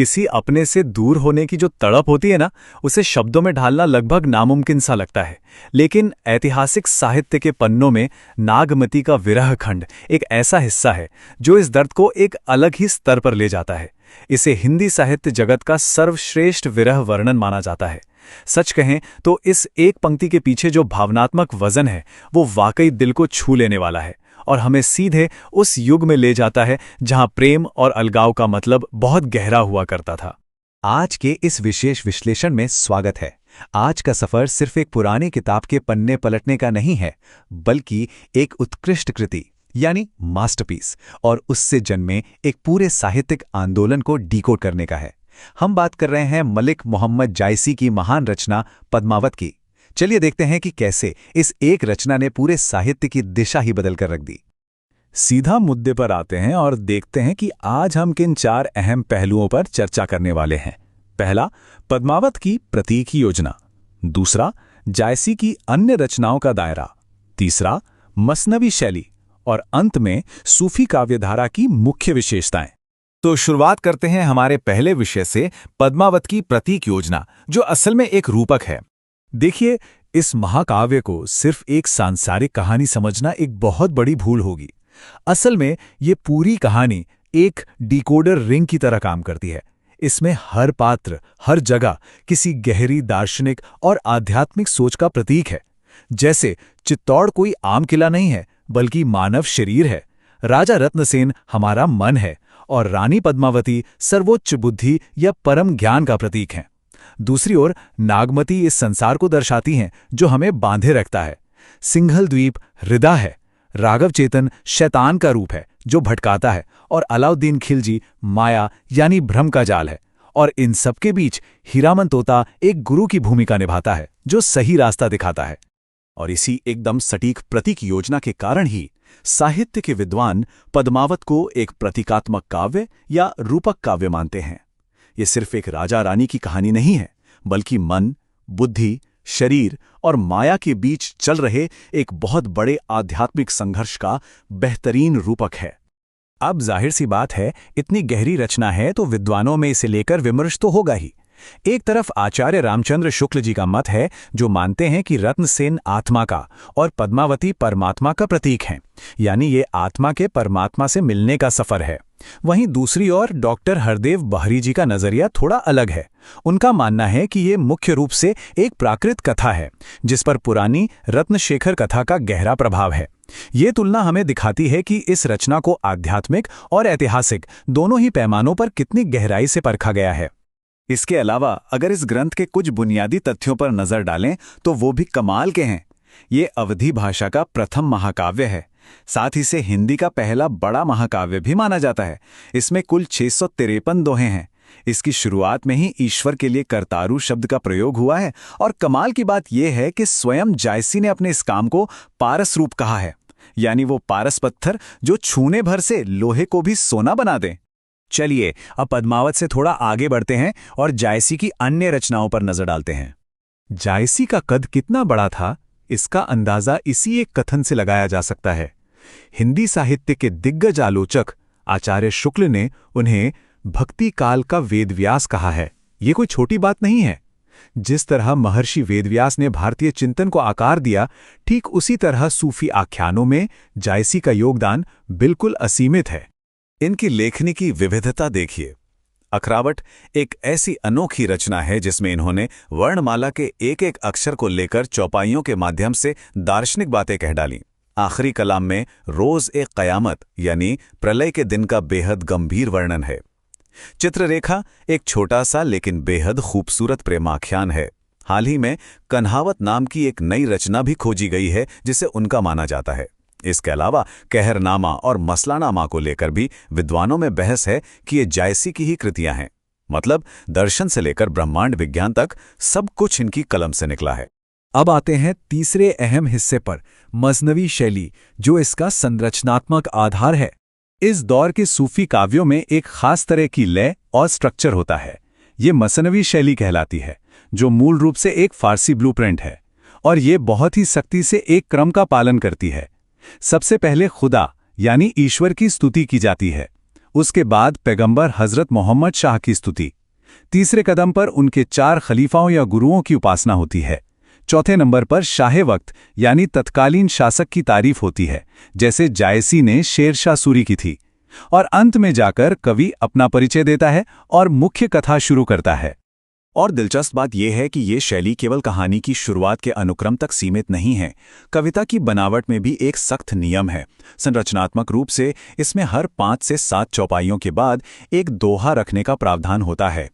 किसी अपने से दूर होने की जो तड़प होती है ना, उसे शब्दों में ढालना लगभग नामुमकिन सा लगता है। लेकिन ऐतिहासिक साहित्य के पन्नों में नागमती का विरह खंड एक ऐसा हिस्सा है जो इस दर्द को एक अलग ही स्तर पर ले जाता है। इसे हिंदी साहित्य जगत का सर्वश्रेष्ठ विरह वर्णन माना जाता है। सच कहें तो इस एक पंक्ति के पीछे जो भावनात्मक वजन है वो वाकई दिल को छू लेने वाला है और हमें सीधे उस युग में ले जाता है जहां प्रेम और अलगाव का मतलब बहुत गहरा हुआ करता था। आज के इस विशेष विश्लेषण में स्वागत है। आज का सफर सिर्फ एक पुरानी किताब के पन्ने पलटने का नहीं है, बल्कि एक उत्कृष्ट कृति यानी मास्टरपीस और उससे जन्मे एक पूरे साहित्यिक आंदोलन को डिकोड करने का है। हम बात कर रहे हैं मलिक मोहम्मद जायसी की महान रचना पद्मावत की। चलिए देखते हैं कि कैसे इस एक रचना ने पूरे साहित्य की दिशा ही बदल कर रख दी। सीधा मुद्दे पर आते हैं और देखते हैं कि आज हम किन 4 अहम पहलुओं पर चर्चा करने वाले हैं। पहला, पद्मावत की प्रतीक योजना। दूसरा, जायसी की अन्य रचनाओं का दायरा। तीसरा, मसनवी शैली। और अंत में सूफी काव्यधारा की मुख्य विशेषताएं। तो शुरुआत करते हैं हमारे पहले विषय से, पद्मावत की प्रतीक योजना, जो असल में एक रूपक है। देखिए, इस महाकाव्य को सिर्फ एक सांसारिक कहानी समझना एक बहुत बड़ी भूल होगी। असल में ये पूरी कहानी एक डिकोडर रिंग की तरह काम करती है। इसमें हर पात्र, हर जगह किसी गहरी दार्शनिक और आध्यात्मिक सोच का प्रतीक है। जैसे चित्तौड़ कोई आम किला नहीं है, बल्कि मानव शरीर है। राजा रत्नसेन हमारा मन है और रानी पद्मावती सर्वोच्च बुद्धि या परम ज्ञान का प्रतीक हैं। दूसरी ओर नागमती इस संसार को दर्शाती हैं जो हमें बांधे रखता है। सिंघल द्वीप हृदय है। राघव चेतन शैतान का रूप है जो भटकाता है और अलाउद्दीन खिलजी माया यानी भ्रम का जाल है। और इन सबके बीच हीरामन तोता एक गुरु की भूमिका निभाता है जो सही रास्ता दिखाता है। और इसी एकदम सटीक प्रतीक योजना के कारण ही साहित्य के विद्वान पद्मावत को एक प्रतीकात्मक काव्य या रूपक काव्य मानते हैं। ये सिर्फ एक राजा रानी की कहानी नहीं है, बल्कि मन, बुद्धि, शरीर और माया के बीच चल रहे एक बहुत बड़े आध्यात्मिक संघर्ष का बेहतरीन रूपक है। अब जाहिर सी बात है, इतनी गहरी रचना है तो विद्वानों में इसे लेकर विमर्श तो होगा ही। एक तरफ आचार्य रामचंद्र शुक्ल जी का मत है जो मानते हैं कि रत्नसेन आत्मा का और पद्मावती परमात्मा का प्रतीक हैं, यानी ये आत्मा के परमात्मा से मिलने का सफर है। वहीं दूसरी ओर डॉक्टर हरदेव बहरी जी का नजरिया थोड़ा अलग है। उनका मानना है कि ये मुख्य रूप से एक प्राकृत कथा है जिस पर पुरानी रत्नशेखर कथा का गहरा प्रभाव है। ये तुलना हमें दिखाती है कि इस रचना को आध्यात्मिक और ऐतिहासिक दोनों ही पैमानों पर कितनी गहराई से परखा गया है। इसके अलावा अगर इस ग्रंथ के कुछ बुनियादी तथ्यों पर नजर डालें तो वो भी कमाल के हैं। ये अवधी भाषा का प्रथम महाकाव्य है। साथ ही से हिंदी का पहला बड़ा महाकाव्य भी माना जाता है। इसमें कुल 653 दोहे हैं। इसकी शुरुआत में ही ईश्वर के लिए कर्तारु शब्द का प्रयोग हुआ है और कमाल की बात यह है कि स्वयं जायसी ने अपने इस काम को पारस रूप कहा है, यानी वो पारस पत्थर जो छूने भर से लोहे को भी सोना बना दे। चलिए अब पद्मावत से थोड़ा आगे बढ़ते हैं और जायसी की अन्य रचनाओं पर नजर डालते हैं। जायसी का कद कितना बड़ा था, इसका अंदाजा इसी एक कथन से लगाया जा सकता है। हिंदी साहित्य के दिग्गज आलोचक आचार्य शुक्ल ने उन्हें भक्ति काल का वेदव्यास कहा है। ये कोई छोटी बात नहीं है। जिस तरह महर्षि वेदव्यास ने भारतीय चिंतन को आकार दिया, ठीक उसी तरह सूफी आख्यानों में जायसी का योगदान बिल्कुल असीमित है। इनकी लेखनी की विविधता देखिए। अखरावट एक ऐसी अनोखी रचना है जिसमें इन्होंने वर्णमाला के एक एक अक्षर को लेकर चौपाइयों के माध्यम से दार्शनिक बातें कह डाली। आखिरी कलाम में रोज एक कयामत यानी प्रलय के दिन का बेहद गंभीर वर्णन है। चित्ररेखा एक छोटा सा लेकिन बेहद खूबसूरत प्रेमाख्यान है। हाल ही में कन्हावत नाम की एक नई रचना भी खोजी गई है जिसे उनका माना जाता है। इसके अलावा कहरनामा और मसलानामा को लेकर भी विद्वानों में बहस है कि ये जायसी की ही कृतियां हैं। मतलब दर्शन से लेकर ब्रह्मांड विज्ञान तक सब कुछ इनकी कलम से निकला है। अब आते हैं तीसरे अहम हिस्से पर, मसनवी शैली, जो इसका संरचनात्मक आधार है। इस दौर के सूफी काव्यों में एक खास तरह की लय और स्ट्रक्चर होता है। ये मसनवी शैली कहलाती है, जो मूल रूप से एक फारसी ब्लूप्रिंट है और ये बहुत ही सख्ती से एक क्रम का पालन करती है। सबसे पहले खुदा यानी ईश्वर की स्तुति की जाती है। उसके बाद पैगंबर हजरत मोहम्मद शाह की स्तुति। तीसरे कदम पर उनके 4 खलीफाओं या गुरुओं की उपासना होती है। चौथे नंबर पर शाह वक्त यानी तत्कालीन शासक की तारीफ होती है, जैसे जायसी ने शेरशाह सूरी की थी। और अंत में जाकर कवि अपना परिचय देता है और मुख्य कथा शुरू करता है। और दिलचस्प बात यह है कि ये शैली केवल कहानी की शुरुआत के अनुक्रम तक सीमित नहीं है। कविता की बनावट में भी एक सख्त नियम है। संरचनात्मक रूप से इसमें हर 5 से 7 चौपाइयों के बाद एक दोहा रखने का प्रावधान होता है।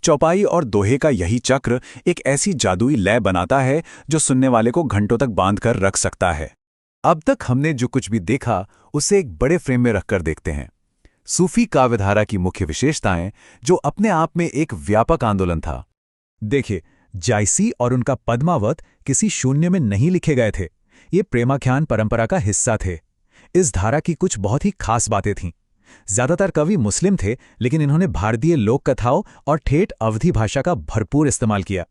चौपाई और दोहे का यही चक्र एक ऐसी जादुई लय बनाता है जो सुनने वाले को घंटों तक बांधकर रख सकता है। अब तक हमने जो कुछ भी देखा उसे एक बड़े फ्रेम में रखकर देखते हैं। सूफी काव्यधारा की मुख्य विशेषताएं, जो अपने आप में एक व्यापक आंदोलन था। देखिए, जायसी और उनका पद्मावत किसी शून्य में नहीं लिखे गए थे। ये प्रेमाख्यान परंपरा का हिस्सा थे। इस धारा की कुछ बहुत ही खास बातें थीं। ज्यादातर कवि मुस्लिम थे, लेकिन इन्होंने भारतीय लोक कथाओं और ठेठ अवधी भाषा का भरपूर इस्तेमाल किया।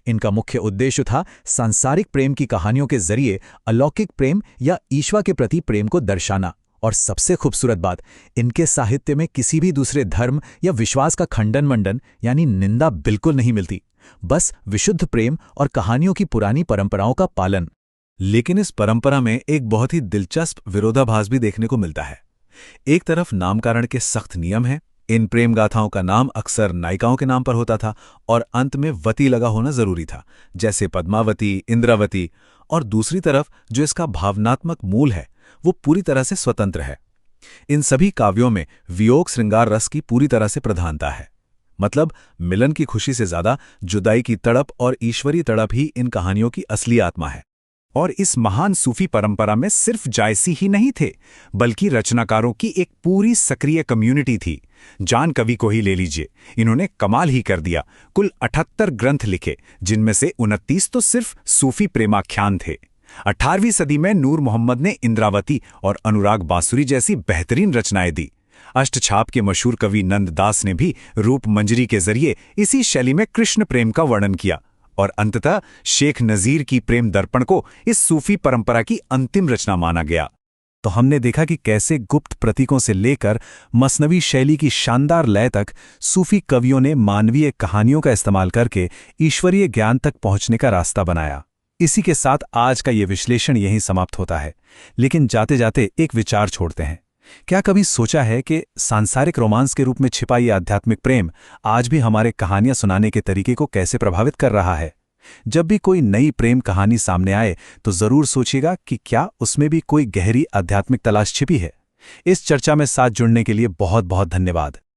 इनका मुख्य उद्देश्य था सांसारिक प्रेम की कहानियों के जरिए अलौकिक प्रेम या ईश्वर के प्रति प्रेम को दर्शाना। और सबसे खूबसूरत बात, इनके साहित्य में किसी भी दूसरे धर्म या विश्वास का खंडन मंडन यानी निंदा बिल्कुल नहीं मिलती, बस विशुद्ध प्रेम और कहानियों की पुरानी परंपराओं का पालन। लेकिन इस परंपरा में एक बहुत ही दिलचस्प विरोधाभास भी देखने को मिलता है। एक तरफ नामकरण के सख्त नियम हैं, इन प्रेम गाथाओं का नाम अक्सर नायिकाओं के नाम पर होता था और अंत में वती लगा होना जरूरी था, जैसे पद्मावती, इंद्रावती। और दूसरी तरफ जो इसका भावनात्मक मूल है वो पूरी तरह से स्वतंत्र है। इन सभी काव्यों में वियोग श्रृंगार रस की पूरी तरह से प्रधानता है। मतलब मिलन की खुशी से ज्यादा जुदाई की तड़प और ईश्वरीय तड़प ही इन कहानियों की असली आत्मा है। और इस महान सूफी परंपरा में सिर्फ जायसी ही नहीं थे, बल्कि रचनाकारों की एक पूरी सक्रिय कम्युनिटी थी। जान कवि को ही ले लीजिए, इन्होंने कमाल ही कर दिया। कुल 78 ग्रंथ लिखे, जिनमें से 29 तो सिर्फ सूफी प्रेमाख्यान थे। 18वीं सदी में नूर मोहम्मद ने इंद्रावती और अनुराग बांसुरी जैसी बेहतरीन रचनाएं दी। अष्टछाप के मशहूर कवि नंददास ने भी रूप मंजरी के जरिए इसी शैली में कृष्ण प्रेम का वर्णन किया। और अंततः शेख नजीर की प्रेम दर्पण को इस सूफी परंपरा की अंतिम रचना माना गया। तो हमने देखा कि कैसे गुप्त प्रतीकों से लेकर मसनवी शैली की शानदार लय तक सूफी कवियों ने मानवीय कहानियों का इस्तेमाल करके ईश्वरीय ज्ञान तक पहुंचने का रास्ता बनाया। इसी के साथ आज का ये विश्लेषण यहीं समाप्त होता है, लेकिन जाते जाते एक विचार छोड़ते हैं। क्या कभी सोचा है कि सांसारिक रोमांस के रूप में छिपा ये आध्यात्मिक प्रेम आज भी हमारे कहानियां सुनाने के तरीके को कैसे प्रभावित कर रहा है? जब भी कोई नई प्रेम कहानी सामने आए तो जरूर सोचिएगा कि क्या उसमें भी कोई गहरी आध्यात्मिक तलाश छिपी है। इस चर्चा में साथ जुड़ने के लिए बहुत बहुत धन्यवाद।